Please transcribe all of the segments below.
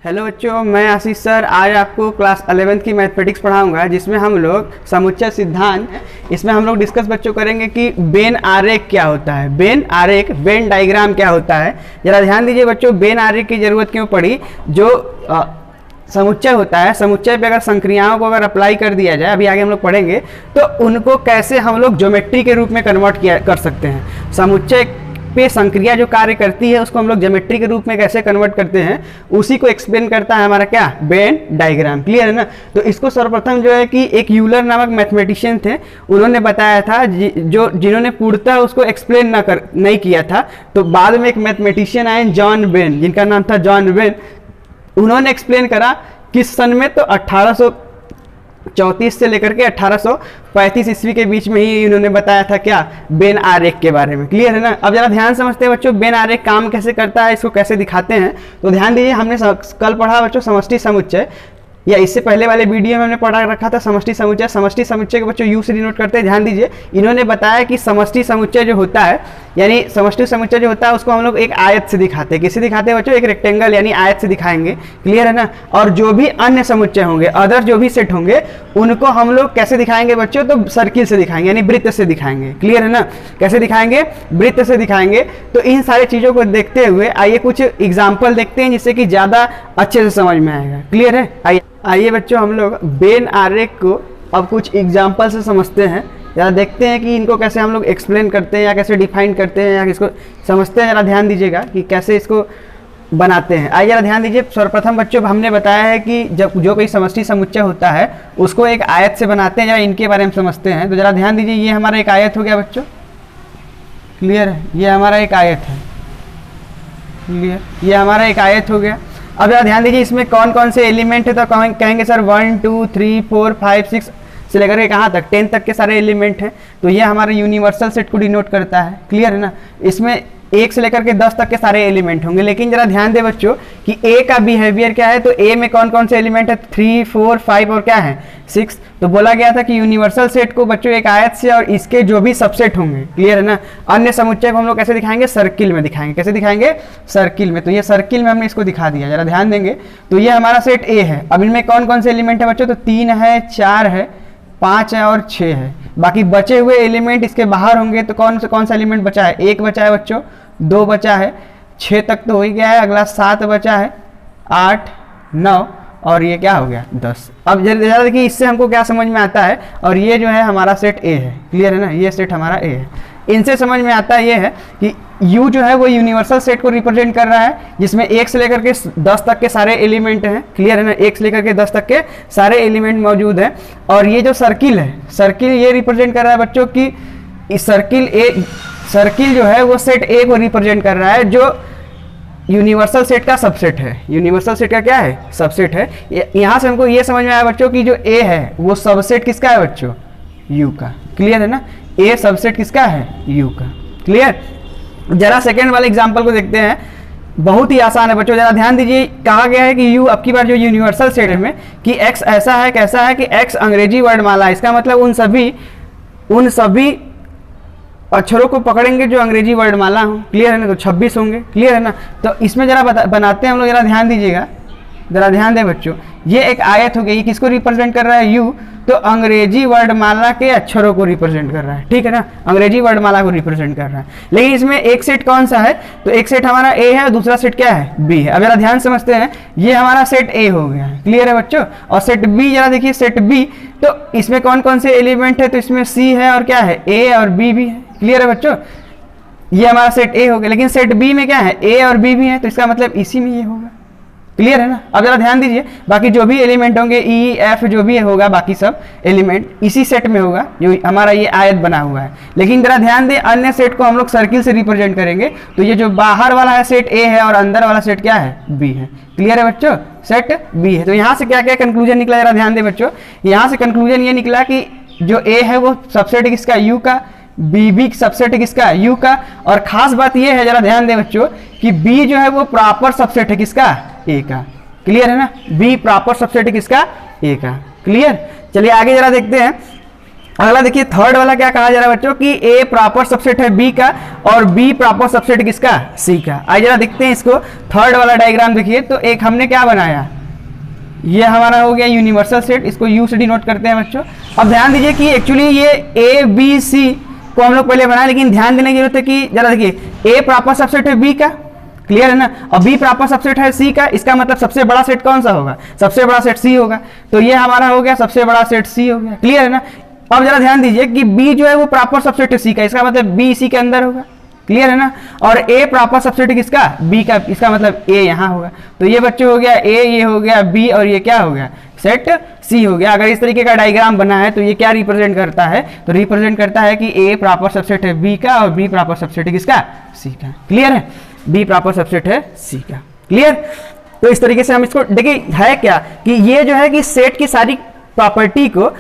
Hello बच्चों, मैं आशीष sir आज आपको क्लास 11th की मैथमेटिक्स पढ़ाऊंगा, जिसमें हम लोग समुच्चय सिद्धांत इसमें हम लोग डिस्कस बच्चों करेंगे कि वेन आरेख क्या होता है, वेन आरेख, वेन डायग्राम क्या होता है। जरा ध्यान दीजिए बच्चों, वेन आरेख की जरूरत क्यों पड़ी। जो समुच्चय होता है, समुच्चय पे अगर संक्रियाओं को अगर अप्लाई कर दिया जाए, अभी आगे हम लोग पढ़ेंगे, तो उनको कैसे हम लोग ज्योमेट्री के रूप में कन्वर्ट कर सकते हैं। समुच्चय पे संक्रिया जो कार्य करती है उसको हम लोग ज्योमेट्री के रूप में कैसे कन्वर्ट करते हैं, उसी को एक्सप्लेन करता है हमारा क्या, वेन डायग्राम। क्लियर है ना। तो इसको सर्वप्रथम जो है कि एक यूलर नामक मैथमेटिशियन थे, उन्होंने बताया था, जिन्होंने पूर्णतः उसको एक्सप्लेन नहीं किया था। तो बाद में एक मैथमेटिशियन आए जॉन वेन, जिनका नाम था जॉन वेन, उन्होंने एक्सप्लेन करा किस सन में, तो 1834 से लेकर के 1835 ईस्वी के बीच में ही इन्होंने बताया था क्या, वेन आरेख के बारे में। क्लियर है ना। अब जरा ध्यान समझते हैं बच्चों, वेन आरेख काम कैसे करता है, इसको कैसे दिखाते हैं। तो ध्यान दीजिए, हमने कल पढ़ा बच्चों समष्टि समुच्चय, या इससे पहले वाले वीडियो में हमने पढ़ा रखा था समष्टि समुच्चय। समष्टि समुच्चय के बच्चों यू से डिनोट करते हैं। ध्यान दीजिए, इन्होंने बताया कि समष्टि समुच्चय जो होता है, यानी समष्टि समुच्चय जो होता है उसको हम लोग एक आयत से दिखाते हैं। किससे दिखाते हैं बच्चों, एक रेक्टेंगल यानी आयत से दिखाएंगे। क्लियर है ना। और जो भी अन्य समुच्चय होंगे, अदर जो भी सेट होंगे, उनको हम लोग कैसे दिखाएंगे बच्चों, तो सर्किल से दिखाएंगे, यानी वृत्त से दिखाएंगे। क्लियर है ना। कैसे दिखाएंगे, वृत्त से दिखाएंगे। तो इन सारी चीज़ों को देखते हुए आइए कुछ एग्जाम्पल देखते हैं, जिससे कि ज़्यादा अच्छे से समझ में आएगा। क्लियर है। आइए बच्चों, हम लोग वेन आरेख को अब कुछ एग्जाम्पल से समझते हैं, या देखते हैं कि इनको कैसे हम लोग एक्सप्लेन करते हैं, या कैसे डिफाइन करते हैं, या इसको समझते हैं। जरा ध्यान दीजिएगा कि कैसे इसको बनाते हैं। आइए जरा ध्यान दीजिए। सर्वप्रथम बच्चों हमने बताया है कि जब जो कोई समष्टि समुच्चय होता है उसको एक आयत से बनाते हैं। जरा इनके बारे में समझते हैं। तो जरा ध्यान दीजिए, ये हमारा एक आयत हो गया बच्चों। क्लियर है। ये हमारा एक आयत है। क्लियर, ये हमारा एक आयत हो गया। अब जरा ध्यान दीजिए, इसमें कौन कौन से एलिमेंट है। तो कहेंगे सर 1 2 3 4 5 6 से लेकर के कहाँ तक, 10 तक के सारे एलिमेंट हैं। तो ये हमारे यूनिवर्सल सेट को डिनोट करता है। क्लियर है ना। इसमें 1 से लेकर के 10 तक के सारे एलिमेंट होंगे। लेकिन जरा ध्यान दे बच्चों कि ए का बिहेवियर क्या है। तो ए में कौन कौन से एलिमेंट है, 3 4 5 और क्या है, 6। तो बोला गया था कि यूनिवर्सल सेट को बच्चों एक आयत से और इसके जो भी सबसेट होंगे, क्लियर है ना, अन्य समुच्चय को हम लोग कैसे दिखाएंगे, सर्किल में दिखाएंगे। कैसे दिखाएंगे, सर्किल में। तो ये सर्किल में हमने इसको दिखा दिया। जरा ध्यान देंगे, तो ये हमारा सेट ए है। अब इनमें कौन कौन से एलिमेंट है बच्चों, तो 3 है, 4 है, 5 है और 6 है। बाकी बचे हुए एलिमेंट इसके बाहर होंगे। तो कौन सा एलिमेंट बचा है, 1 बचा है बच्चों, 2 बचा है, 6 तक तो हो ही गया है, अगला 7 बचा है, 8 9 और ये क्या हो गया, 10। अब जरा देखिए, इससे हमको क्या समझ में आता है। और ये जो है हमारा सेट ए है। क्लियर है ना, ये सेट हमारा ए है। इनसे समझ में आता है ये है कि U जो है वो यूनिवर्सल सेट को रिप्रेजेंट कर रहा है, जिसमें 1 से लेकर के 10 तक के सारे एलिमेंट हैं। क्लियर है ना, 1 से लेकर के 10 तक के सारे एलिमेंट मौजूद हैं। और ये जो सर्किल है, सर्किल ये रिप्रेजेंट कर रहा है बच्चों की इस सर्किल जो है वो सेट ए को रिप्रेजेंट कर रहा है, जो यूनिवर्सल सेट का सबसेट है। यूनिवर्सल सेट का क्या है, सबसेट है। यहाँ से हमको ये समझ में आया बच्चों कि जो ए है वो सबसेट किसका है बच्चों, यू का। क्लियर है ना, ए सबसेट किसका है, यू का। क्लियर। जरा सेकेंड वाले एग्जाम्पल को देखते हैं, बहुत ही आसान है बच्चों। जरा ध्यान दीजिए, कहा गया है कि यू अब की बार जो यूनिवर्सल सेट में कि एक्स ऐसा है, कैसा है कि एक्स अंग्रेजी वर्णमाला। इसका मतलब उन सभी अक्षरों को पकड़ेंगे जो अंग्रेजी वर्णमाला हो। क्लियर है ना। तो 26 होंगे। क्लियर है ना। तो इसमें जरा बनाते हैं हम लोग। जरा ध्यान दीजिएगा, जरा ध्यान दें बच्चों, ये एक आयत हो गई। ये किसको रिप्रेजेंट कर रहा है, यू। तो अंग्रेजी वर्णमाला के अक्षरों को रिप्रेजेंट कर रहा है। ठीक है ना, अंग्रेजी वर्णमाला को रिप्रेजेंट कर रहा है। लेकिन इसमें एक सेट कौन सा है, तो एक सेट हमारा ए है और दूसरा सेट क्या है, बी है। अब जरा ध्यान समझते हैं, ये हमारा सेट ए हो गया है। क्लियर है बच्चों। और सेट बी, जरा देखिए सेट बी, तो इसमें कौन कौन से एलिमेंट है, तो इसमें सी है और क्या है, ए और बी भी है। क्लियर है बच्चों। ये हमारा सेट ए हो गया। लेकिन सेट बी में क्या है, ए और बी भी है। तो इसका मतलब इसी में ये होगा। क्लियर है ना। अब जरा ध्यान दीजिए, बाकी जो भी एलिमेंट होंगे, ई एफ जो भी होगा, बाकी सब एलिमेंट इसी सेट में होगा जो हमारा ये आयत बना हुआ है। लेकिन जरा ध्यान दें, अन्य सेट को हम लोग सर्किल से रिप्रेजेंट करेंगे। तो ये जो बाहर वाला है सेट ए है और अंदर वाला सेट क्या है, बी है। क्लियर है बच्चों, सेट बी है। तो यहाँ से क्या क्या कंक्लूजन निकला, जरा ध्यान दें बच्चों। यहाँ से कंक्लूजन ये निकला कि जो ए है वो सबसेट किसका, यू का, बी सबसेट किसका, यू का। और खास बात ये है, जरा ध्यान दें बच्चों, कि बी जो है वो प्रॉपर सबसेट है किसका, ए का। क्लियर है ना, बी प्रॉपर सबसेट है किसका, ए का। क्लियर। चलिए आगे जरा देखते हैं। अगला देखिए थर्ड वाला क्या कहा जा रहा है बच्चों कि ए प्रॉपर सबसेट है बी का और बी प्रॉपर सबसेट किसका, सी का। आइए जरा देखते हैं इसको, थर्ड वाला डायग्राम देखिए। तो एक हमने क्या बनाया, ये हमारा हो गया यूनिवर्सल सेट, इसको यू से डिनोट करते हैं बच्चों। अब ध्यान दीजिए कि एक्चुअली ये ए बी सी को हम लोग पहले बनाए, लेकिन ध्यान देने की जरूरत है कि जरा देखिए ए प्रॉपर सबसेट है बी का, क्लियर है ना, और बी प्रॉपर सबसेट है सी का, इसका मतलब सबसे बड़ा सेट कौन सा होगा, सबसे बड़ा सेट सी होगा। तो ये हमारा हो गया सबसे बड़ा सेट सी हो गया, क्लियर है ना। अब जरा ध्यान दीजिए कि बी जो है वो प्रॉपर सबसेट है सी का, इसका मतलब बी सी के अंदर होगा, क्लियर है ना। और ए प्रॉपर सबसेट किसका, बी का, इसका मतलब ए यहाँ होगा। तो ये बच्चे हो गया ए, ये हो गया बी, और ये क्या हो गया, सेट सी हो गया। अगर इस तरीके का डायग्राम बना है तो ये क्या रिप्रेजेंट करता है, तो रिप्रेजेंट करता है कि ए प्रॉपर सबसेट है बी का और बी प्रॉपर सबसेट है किसका, सी का, क्लियर है। बी प्रॉपर सबसेट है सी का, क्लियर। तो इस तरीके से हम इसको देखिए, है क्या कि ये जो है कि सेट की सारी प्रॉपर्टी को,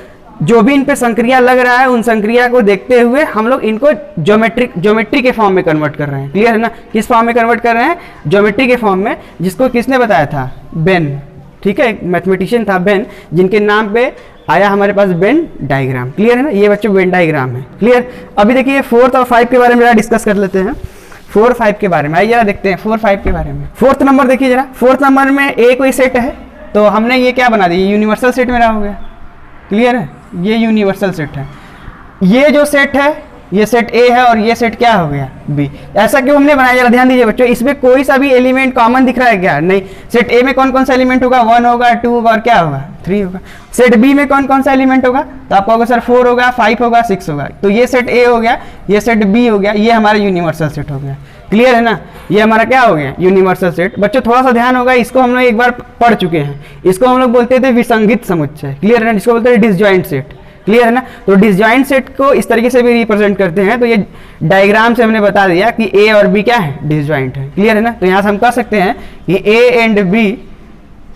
जो भी इन पे संक्रिया लग रहा है, उन संक्रिया को देखते हुए हम लोग इनको ज्योमेट्री के फॉर्म में कन्वर्ट कर रहे हैं, क्लियर है ना। किस फॉर्म में कन्वर्ट कर रहे हैं, ज्योमेट्री के फॉर्म में, जिसको किसने बताया था, बेन, ठीक है, मैथमेटिशियन था बेन, जिनके नाम पे आया हमारे पास बेन डायग्राम, क्लियर है ना। ये बच्चों बेन डायग्राम है, क्लियर। अभी देखिए 4th और 5 के बारे में जरा डिस्कस कर लेते हैं, 4 5 के बारे में। आइए जरा देखते हैं 4 5 के बारे में। 4th नंबर देखिए जरा, 4th नंबर में ए कोई सेट है, तो हमने ये क्या बना दिया, यूनिवर्सल सेट मेरा हो गया, क्लियर है, ये यूनिवर्सल सेट है। ये जो सेट है ये सेट ए है और ये सेट क्या हो गया, बी। ऐसा क्यों हमने बनाया, जरा ध्यान दीजिए बच्चों, इसमें कोई सा भी एलिमेंट कॉमन दिख रहा है क्या, नहीं। सेट ए में कौन कौन सा एलिमेंट होगा, 1 होगा, 2 होगा और क्या होगा, 3 होगा। सेट बी में कौन कौन सा एलिमेंट होगा, तो आपको होगा सर 4 होगा, 5 होगा, 6 होगा। तो ये सेट ए हो गया, ये सेट बी हो गया, ये हमारा यूनिवर्सल सेट हो गया, क्लियर है ना। ये हमारा क्या हो गया, यूनिवर्सल सेट। बच्चों थोड़ा सा ध्यान होगा, इसको हम लोग एक बार पढ़ चुके हैं, इसको हम लोग बोलते थे विसंगित समुच्चय, क्लियर है ना, जिसको बोलते हैं डिसजॉइंट सेट, क्लियर है ना। तो डिसजॉइंट सेट को इस तरीके से भी रिप्रेजेंट करते हैं। तो ये डायग्राम से हमने बता दिया कि ए और बी क्या है, डिसजॉइंट है, क्लियर है ना। तो यहां से हम कह सकते हैं कि ए एंड बी,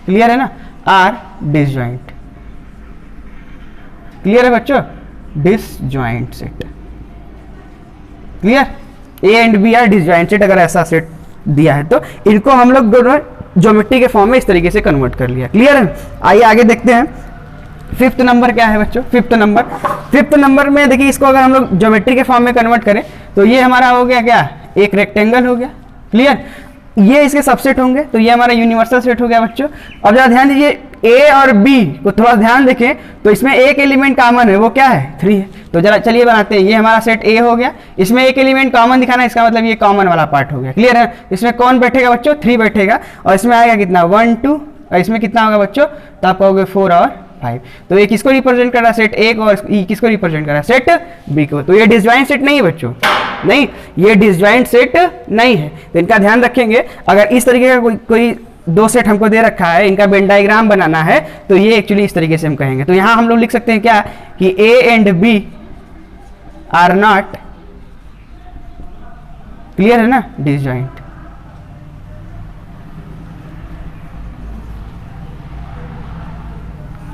क्लियर है ना, आर डिसजॉइंट, क्लियर है बच्चों, disjoint set, clear. A and B are disjoint set, अगर ऐसा सेट दिया है तो इनको हम लोग दोनों ज्योमेट्री के फॉर्म में इस तरीके से कन्वर्ट कर लिया, क्लियर है। आइए आगे देखते हैं 5th नंबर क्या है बच्चों। 5th नंबर में देखिए, इसको अगर हम लोग ज्योमेट्री के फॉर्म में कन्वर्ट करें तो ये हमारा हो गया क्या, एक रेक्टेंगल हो गया, क्लियर। ये इसके सबसेट होंगे, तो ये हमारा यूनिवर्सल सेट हो गया बच्चों। अब जरा ध्यान दीजिए, ए और बी को थोड़ा ध्यान देखें तो इसमें एक एलिमेंट कॉमन है, वो क्या है, 3 है। तो जरा चलिए बनाते हैं, ये हमारा सेट ए हो गया, इसमें एक एलिमेंट कॉमन दिखाना, इसका मतलब ये कॉमन वाला पार्ट हो गया, क्लियर है। इसमें कौन बैठेगा बच्चों, 3 बैठेगा, और इसमें आएगा कितना, 1 2, और इसमें कितना होगा बच्चों, तो आप कहोगे 4 और 5। तो ये किसको रिप्रेजेंट कर रहा है, सेट ए को, और ये किसको रिप्रेजेंट कर रहा है, सेट बी को। तो ये डिसजॉइंट सेट नहीं है बच्चों, नहीं, ये डिसजॉइंट सेट नहीं है। तो इनका ध्यान रखेंगे, अगर इस तरीके का कोई 2 सेट हमको दे रखा है, इनका वेन डायग्राम बनाना है, तो ये एक्चुअली इस तरीके से हम कहेंगे। तो यहां हम लोग लिख सकते हैं क्या, कि A and B are not, clear है ना, डिसजॉइंट,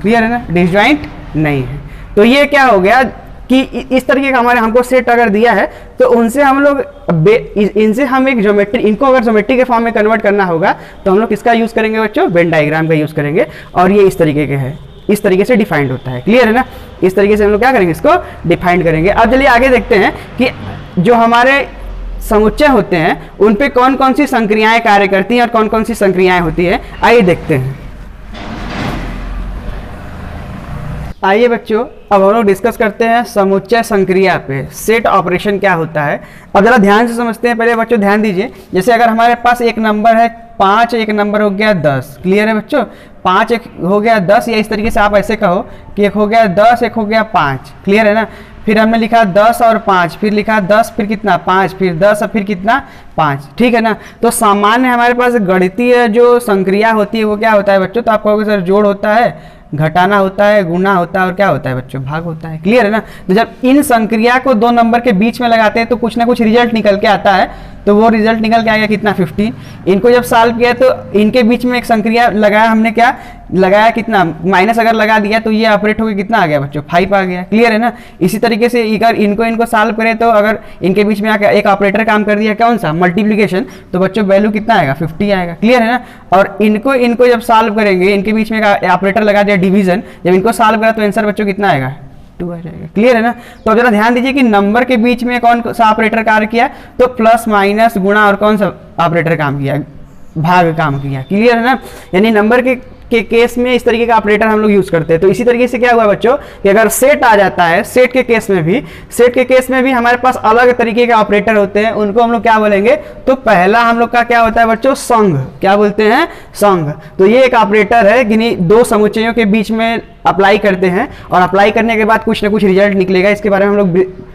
क्लियर है ना, डिसजॉइंट नहीं है। तो ये क्या हो गया कि इस तरीके का हमारे हमको सेट अगर दिया है तो उनसे हम लोग इनसे हम एक ज्योमेट्री, इनको अगर ज्योमेट्री के फॉर्म में कन्वर्ट करना होगा तो हम लोग किसका यूज करेंगे बच्चों, वेन डायग्राम का यूज करेंगे। और ये इस तरीके के है, इस तरीके से डिफाइंड होता है, क्लियर है ना। इस तरीके से हम लोग क्या करेंगे, इसको डिफाइंड करेंगे। अब चलिए आगे देखते हैं कि जो हमारे समुच्चय होते हैं उन पे कौन कौन सी संक्रियाएं कार्य करती हैं और कौन कौन सी संक्रियाएं होती है, आइए देखते हैं। आइए बच्चों, अब हम लोग डिस्कस करते हैं समुच्चय संक्रिया पे, सेट ऑपरेशन क्या होता है। अब जरा ध्यान से समझते हैं। पहले बच्चों ध्यान दीजिए, जैसे अगर हमारे पास एक नंबर है 5, एक नंबर हो गया 10, क्लियर है बच्चों, 5 एक हो गया 10, या इस तरीके से आप ऐसे कहो कि एक हो गया 10, एक हो गया 5, क्लियर है ना। फिर हमने लिखा 10 और 5, फिर लिखा 10, फिर कितना 5, फिर 10 और फिर कितना 5, ठीक है ना। तो सामान्य हमारे पास गणितीय जो संक्रिया होती है वो क्या होता है बच्चों, तो आप कहोगे सर जोड़ होता है, घटाना होता है, गुणा होता है और क्या होता है बच्चों, भाग होता है, क्लियर है ना। तो जब इन संक्रिया को 2 नंबर के बीच में लगाते हैं तो कुछ ना कुछ रिजल्ट निकल के आता है। तो वो रिजल्ट निकल के आएगा कितना, 15। इनको जब सॉल्व किया तो इनके बीच में एक संक्रिया लगाया हमने, क्या लगाया, कितना, माइनस अगर लगा दिया तो ये ऑपरेट होकर कितना आ गया बच्चों, 5 आ गया, क्लियर है ना। इसी तरीके से अगर इनको सॉल्व करें तो अगर इनके बीच में आकर एक ऑपरेटर काम कर दिया, कौन सा, मल्टीप्लिकेशन, तो बच्चों वैल्यू कितना आएगा, 50 आएगा, क्लियर है ना। और इनको जब सॉल्व करेंगे, इनके बीच में एक ऑपरेटर लगा दिया डिवीजन, जब इनको सॉल्व करा तो आंसर बच्चों कितना आएगा, 2 आ जाएगा। क्लियर है ना। तो अब जरा ध्यान दीजिए कि नंबर के बीच में कौन सा ऑपरेटर कार्य किया, तो प्लस माइनस गुणा और कौन सा ऑपरेटर काम किया, भाग काम किया। क्लियर है ना। यानी नंबर के केस में इस तरीके का ऑपरेटर हम लोग यूज करते हैं। तो इसी तरीके से क्या हुआ बच्चों कि अगर सेट आ जाता है, सेट के केस में भी हमारे पास अलग तरीके के ऑपरेटर होते हैं, उनको हम लोग क्या बोलेंगे, तो पहला हम लोग का क्या होता है बच्चों, संघ। क्या बोलते हैं, संघ। तो ये एक ऑपरेटर है, किन्हीं दो समुच्चयों के बीच में अप्लाई करते हैं और अप्लाई करने के बाद कुछ ना कुछ रिजल्ट निकलेगा। इसके बारे में हम लोग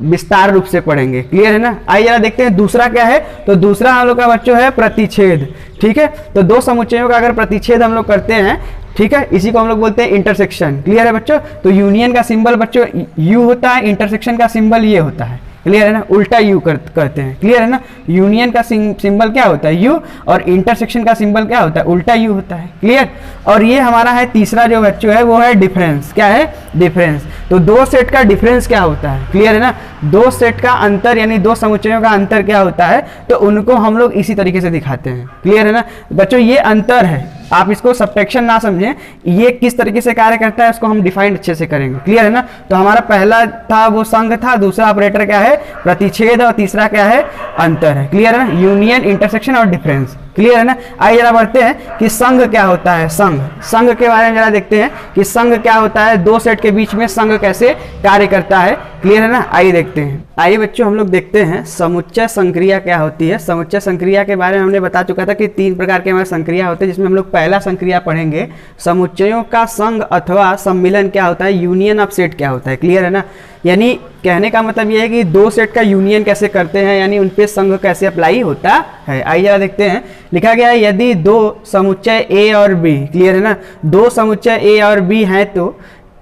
विस्तार रूप से पढ़ेंगे। क्लियर है ना। आइए जरा देखते हैं दूसरा क्या है। तो दूसरा हम लोग का बच्चों है प्रतिच्छेद। ठीक है। तो दो समुच्चयों का अगर प्रतिच्छेद हम लोग करते हैं, ठीक है, इसी को हम लोग बोलते हैं इंटरसेक्शन। क्लियर है बच्चों। तो यूनियन का सिंबल बच्चों यू होता है, इंटरसेक्शन का सिंबल ये होता है। क्लियर है ना। उल्टा यू करते हैं। क्लियर है ना। यूनियन का सिंबल क्या होता है, यू, और इंटरसेक्शन का सिंबल क्या होता है, उल्टा यू होता है। क्लियर। और ये हमारा है तीसरा जो बच्चों है वो है डिफरेंस। क्या है, डिफरेंस। तो दो सेट का डिफरेंस क्या होता है। क्लियर है ना। दो सेट का अंतर यानी दो समुच्चयों का अंतर क्या होता है, तो उनको हम लोग इसी तरीके से दिखाते हैं। क्लियर है ना बच्चों। ये अंतर है, आप इसको सब्ट्रैक्शन ना समझें, ये किस तरीके से कार्य करता है उसको हम डिफाइन अच्छे से करेंगे। क्लियर है ना। तो हमारा पहला था वो संघ था, दूसरा ऑपरेटर क्या है, प्रतिच्छेद, और तीसरा क्या है, अंतर है। क्लियर है ना। यूनियन, इंटरसेक्शन और डिफरेंस। क्लियर है ना। आइए जरा बढ़ते हैं कि संघ क्या होता है। संघ के बारे में जरा देखते हैं कि संघ क्या होता है, दो सेट के बीच में संघ कैसे कार्य करता है। क्लियर है ना। आइए देखते हैं। आइए बच्चों हम लोग देखते हैं समुच्चय संक्रिया क्या होती है। समुच्चय संक्रिया के बारे में हमने बता चुका था कि 3 प्रकार के हमारे संक्रिया होते हैं, जिसमें हम लोग पहला संक्रिया पढ़ेंगे समुच्चयों का संघ अथवा सम्मिलन क्या होता है, यूनियन ऑफ सेट क्या होता है। क्लियर है ना। यानी कहने का मतलब यह है कि दो सेट का यूनियन कैसे करते हैं, यानी उन पे संघ कैसे अप्लाई होता है। आइए जरा देखते हैं। लिखा गया है यदि दो समुच्चय ए और बी, क्लियर है ना, दो समुच्चय ए और बी हैं तो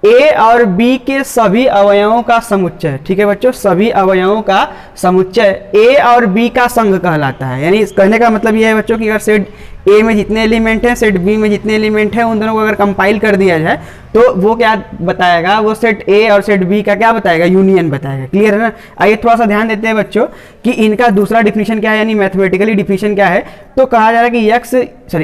ए और बी के सभी अवयवों का समुच्चय, ठीक है बच्चों, सभी अवयवों का समुच्चय ए और बी का संघ कहलाता है। यानी कहने का मतलब यह है बच्चों कि अगर सेट ए में जितने एलिमेंट हैं, सेट बी में जितने एलिमेंट हैं, उन दोनों को अगर कंपाइल कर दिया जाए तो वो क्या बताएगा, वो सेट ए और सेट बी का क्या बताएगा, यूनियन बताएगा। क्लियर है ना। आइए थोड़ा सा ध्यान देते हैं बच्चों कि इनका दूसरा डिफिनीशन क्या है, यानी मैथमेटिकली डिफिनीशन क्या है। तो कहा जा रहा है कि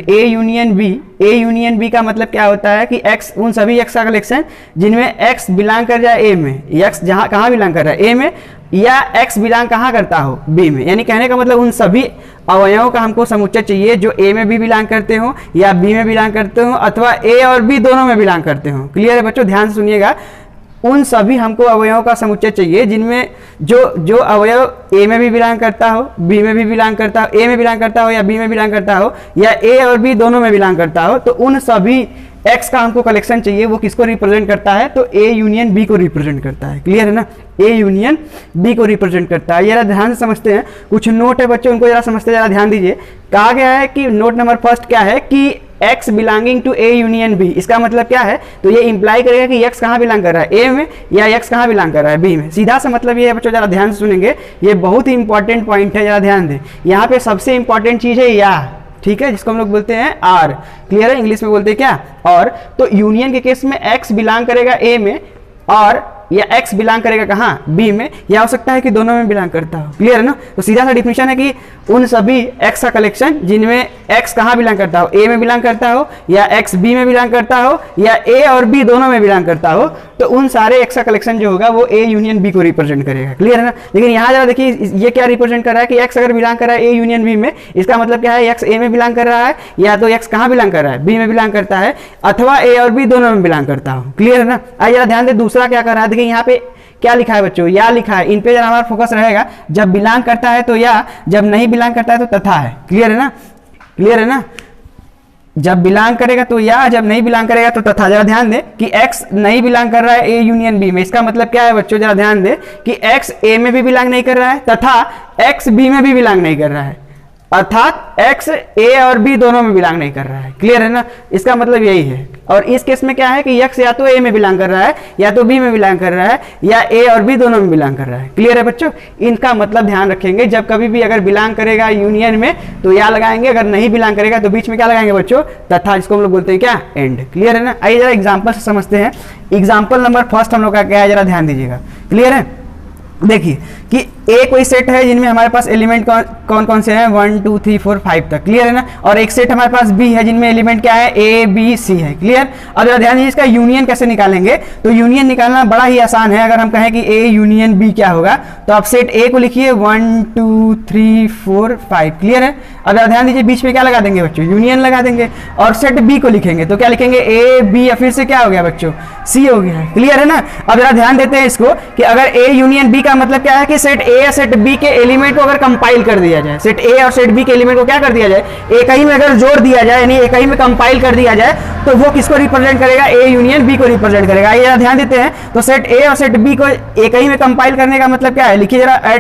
ए यूनियन बी का मतलब क्या होता है कि एक्स, उन सभी एक्स का कलेक्शन जिनमें एक्स बिलोंग कर जाए ए में, एक्स जहाँ कहाँ बिलोंग कर रहा है, ए में, या एक्स बिलोंग कहाँ करता हो, बी में। यानी कहने का मतलब उन सभी अवयवों का हमको समुच्चय चाहिए जो ए में भी बिलोंग करते हो या बी में बिलोंग करते हो अथवा ए और बी दोनों में बिलोंग करते हो। क्लियर है बच्चों। ध्यान से सुनिएगा, उन सभी हमको अवयवों का समुच्चय चाहिए जिनमें जो अवयव ए में भी बिलोंग करता हो, बी में भी बिलोंग करता हो, ए में बिलोंग करता हो या बी में बिलोंग करता हो, या ए और बी दोनों में बिलोंग करता हो। तो उन सभी एक्स का हमको कलेक्शन चाहिए, वो किसको रिप्रेजेंट करता है, तो ए यूनियन बी को रिप्रेजेंट करता है। क्लियर है ना। ए यूनियन बी को रिप्रेजेंट करता है। जरा ध्यान से समझते हैं, कुछ नोट है बच्चों, उनको जरा समझते, जरा ध्यान दीजिए। कहा गया है कि नोट नंबर फर्स्ट क्या है कि x belonging to A union B. इसका मतलब क्या है, तो ये इंप्लाई करेगा कि x कहाँ बिलोंग कर रहा है, ए में, या x कहाँ बिलोंग कर रहा है, बी में। सीधा सा मतलब ये है बच्चों, जरा ध्यान से सुनेंगे, ये बहुत ही इंपॉर्टेंट पॉइंट है, जरा ध्यान दें। यहाँ पे सबसे इंपॉर्टेंट चीज है या, ठीक है, जिसको हम लोग बोलते हैं आर। क्लियर है। इंग्लिश में बोलते हैं क्या, और। तो यूनियन के केस में x बिलोंग करेगा ए में और या x बिलोंग करेगा कहाँ, बी में, या हो सकता है कि दोनों में बिलोंग करता हो। क्लियर है ना। तो सीधा सा डिफिनीशन है कि उन सभी x का कलेक्शन जिनमें x कहाँ बिलोंग करता हो, ए में बिलोंग करता हो या x बी में बिलोंग करता हो या ए और बी दोनों में बिलोंग करता हो, तो उन सारे x का कलेक्शन जो होगा वो ए यूनियन बी को रिप्रेजेंट करेगा। क्लियर है ना। लेकिन यहाँ जरा देखिए, ये क्या रिप्रेजेंट कर रहा है कि x अगर बिलोंग कर रहा है ए यूनियन बी में, इसका मतलब क्या है, x ए में बिलोंग कर रहा है, या तो x कहाँ बिलोंग कर रहा है, बी में बिलोंग करता है, अथवा ए और बी दोनों में बिलोंग करता हो। क्लियर है ना। आइए जरा ध्यान दे, दूसरा क्या कर रहा है, देखिए यहाँ पे क्या लिखा है बच्चों, या लिखा है। इन पे जरा हमारा फोकस रहेगा, जब बिलोंग करता है तो या, जब नहीं बिलोंग करता है तो तथा है। क्लियर है ना। क्लियर है ना। जब बिलोंग करेगा तो या, जब नहीं बिलोंग करेगा तो तथा। जरा ध्यान दे कि x नहीं बिलोंग कर रहा है ए यूनियन बी में, इसका मतलब क्या है बच्चों, जरा ध्यान दे कि x ए में भी बिलोंग नहीं कर रहा है तथा x बी में भी बिलोंग नहीं कर रहा है, अर्थात x ए और बी दोनों में बिलोंग नहीं कर रहा है। क्लियर है ना। इसका मतलब यही है। और इस केस में क्या है कि x या तो ए में बिलोंग कर रहा है या तो बी में बिलोंग कर रहा है, या ए और बी दोनों में बिलोंग कर रहा है। क्लियर है बच्चों। इनका मतलब ध्यान रखेंगे, जब कभी भी अगर बिलोंग करेगा यूनियन में तो या लगाएंगे, अगर नहीं बिलोंग करेगा तो बीच में क्या लगाएंगे बच्चों, तथा, जिसको हम लोग बोलते हैं क्या, एंड। क्लियर है ना। आइए जरा एग्जाम्पल से समझते हैं। एग्जाम्पल नंबर फर्स्ट हम लोग का क्या है, जरा ध्यान दीजिएगा। क्लियर है। देखिए कि ए कोई सेट है जिनमें हमारे पास एलिमेंट कौन कौन से हैं, 1 2 3 4 5 तक, क्लियर है ना। और एक सेट हमारे पास बी है जिनमें एलिमेंट क्या है, ए बी सी है, क्लियर। अब जरा ध्यान दीजिए इसका यूनियन कैसे निकालेंगे। तो यूनियन निकालना बड़ा ही आसान है। अगर हम कहें कि ए यूनियन बी क्या होगा, तो आप सेट ए को लिखिए 1 2 3 4 5, क्लियर है। अब जरा ध्यान दीजिए बीच में क्या लगा देंगे बच्चों, यूनियन लगा देंगे। और सेट बी को लिखेंगे तो क्या लिखेंगे, ए बी, या फिर से क्या हो गया बच्चों, सी हो गया, क्लियर है ना। अब जरा ध्यान देते हैं इसको कि अगर ए यूनियन बी का मतलब क्या है कि सेट ए या सेट बी के एलिमेंट को अगर कंपाइल कर दिया जाए, सेट ए और सेट बी के एलिमेंट को क्या कर दिया जाए, एक ही में अगर जोड़ दिया जाए, यानी एक ही में कंपाइल कर दिया जाए, तो वो किसको रिप्रेजेंट करेगा, ए यूनियन बी को रिप्रेजेंट करेगा। ये जरा ध्यान देते हैं। तो सेट ए और सेट बी को एक ही में कंपाइल करने का मतलब क्या है, लिखिए जरा।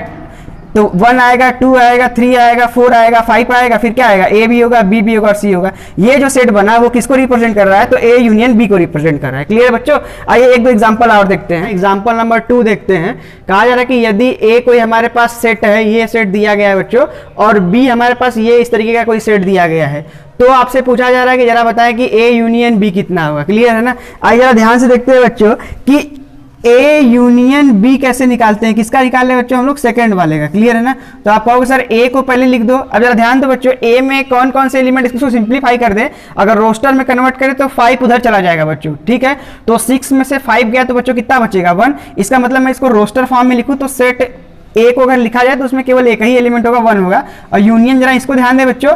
तो 1 आएगा, 2 आएगा, 3 आएगा, 4 आएगा, 5 आएगा, फिर क्या आएगा, ए भी होगा, बी भी होगा और सी होगा। ये जो सेट बना वो किसको रिप्रेजेंट कर रहा है, तो ए यूनियन बी को रिप्रेजेंट कर रहा है, क्लियर बच्चों। आइए एक दो एग्जांपल और देखते हैं। एग्जांपल नंबर 2 देखते हैं। कहा जा रहा है कि यदि ए कोई हमारे पास सेट है, ये सेट दिया गया है बच्चों, और बी हमारे पास ये इस तरीके का कोई सेट दिया गया है, तो आपसे पूछा जा रहा है कि जरा बताएं कि ए यूनियन बी कितना होगा, क्लियर है ना। आइए जरा ध्यान से देखते हैं बच्चों कि ए यूनियन बी कैसे निकालते हैं। किसका निकाल रहे हैं बच्चों हम लोग, सेकंड वाले का, क्लियर है ना। तो आप कहोगे सर ए को पहले लिख दो। अब जरा ध्यान दो बच्चों, ए में कौन कौन से एलिमेंट, इसको सिंप्लीफाई कर दे। अगर रोस्टर में कन्वर्ट करें तो 5 उधर चला जाएगा बच्चों, ठीक है। तो 6 में से 5 गया तो बच्चों कितना बचेगा, 1। इसका मतलब मैं इसको रोस्टर फॉर्म में लिखूं तो सेट ए को अगर लिखा जाए तो उसमें केवल एक ही एलिमेंट होगा, 1 होगा। और यूनियन, जरा इसको ध्यान दे बच्चों,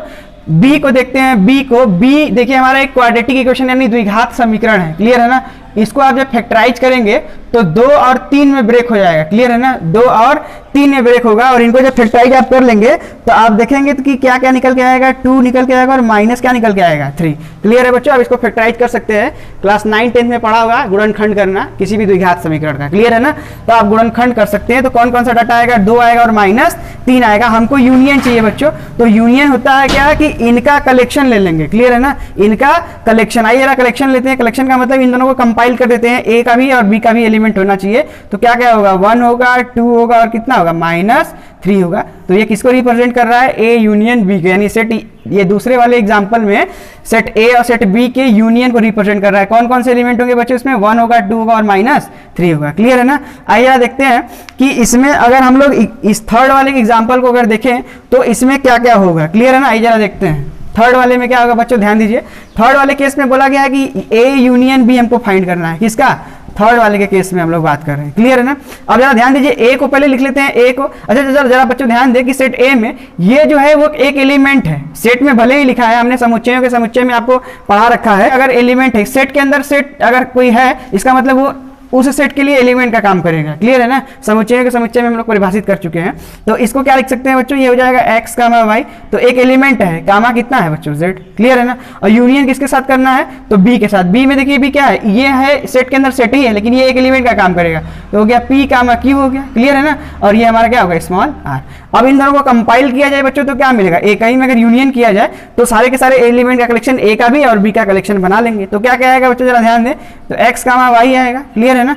बी को देखते हैं। बी देखिए हमारा एक क्वाड्रेटिक इक्वेशन यानी द्विघात समीकरण है, क्लियर है ना। इसको आप जब फैक्टराइज करेंगे तो 2 और 3 में ब्रेक हो जाएगा, क्लियर है ना। 2 और 3 में ब्रेक होगा। और इनको जब फैक्टराइज आप कर लेंगे तो आप देखेंगे तो कि क्या क्या निकल के आएगा, 2 निकल के आएगा और माइनस क्या निकल के आएगा, 3, क्लियर है बच्चों। आप इसको फैक्टराइज कर सकते हैं। क्लास 9 10 में पढ़ा होगा गुणनखंड करना किसी भी द्विघात समीकरण का, क्लियर है ना। तो आप गुणनखंड कर सकते हैं। तो कौन कौन सा डाटा आएगा, 2 आएगा और माइनस 3 आएगा। हमको यूनियन चाहिए बच्चों। तो यूनियन होता है क्या कि इनका कलेक्शन ले लेंगे, क्लियर है ना, इनका कलेक्शन। आइए जरा कलेक्शन लेते हैं। कलेक्शन का मतलब इन दोनों को कंपाइल कर देते हैं, ए का भी और बी का भी एलिमेंट होना चाहिए। तो क्या क्या होगा, 1 होगा, 2 होगा और कितना होगा, -3 होगा। तो ये किसको रिप्रेजेंट कर रहा है, ए यूनियन बी के, यानी सेट, ये दूसरे वाले एग्जांपल में सेट ए और सेट बी के यूनियन को रिप्रेजेंट कर रहा है। कौन कौन से एलिमेंट होंगे बच्चों इसमें, 1 होगा, 2 होगा और -3 होगा, क्लियर है ना। आइए देखते हैं कि इसमें अगर हम लोग इस थर्ड वाले एग्जाम्पल को अगर देखें तो इसमें क्या क्या होगा, क्लियर है ना। आइए जरा देखते हैं थर्ड वाले में क्या होगा बच्चों, ध्यान दीजिए। थर्ड वाले केस में बोला गया है कि ए यूनियन बी हमको फाइंड करना है, किसका, थर्ड वाले के केस में हम लोग बात कर रहे हैं, क्लियर है ना। अब जरा ध्यान दीजिए, ए को पहले लिख लेते हैं, ए को। अच्छा जरा बच्चों ध्यान दें कि सेट ए में ये जो है वो एक एलिमेंट है। सेट में भले ही लिखा है, हमने समुच्चयों के समुच्चय में आपको पढ़ा रखा है। अगर एलिमेंट है सेट के अंदर, सेट अगर कोई है, इसका मतलब वो उस सेट के लिए एलिमेंट का काम करेगा, क्लियर है ना। समुच्चय के समुच्चय में हम लोग परिभाषित कर चुके हैं। तो इसको क्या लिख सकते हैं बच्चों, ये हो जाएगा x, y। तो एक एलिमेंट है, कामा कितना है बच्चों, z, क्लियर है ना। और यूनियन किसके साथ करना है, तो b के साथ। b में देखिए b क्या है, ये है सेट के अंदर सेट ही है, लेकिन ये एक एलिमेंट का काम करेगा। तो हो गया p, q हो गया, क्लियर है ना। और ये हमारा क्या होगा, स्मॉल r। अब इन दोनों को कंपाइल किया जाए बच्चों तो क्या मिलेगा, एक ही में अगर यूनियन किया जाए तो सारे के सारे एलिमेंट का कलेक्शन ए का भी और बी का कलेक्शन बना लेंगे। तो क्या क्या आएगा बच्चों, जरा ध्यान दें। तो x, y आएगा, क्लियर है ना,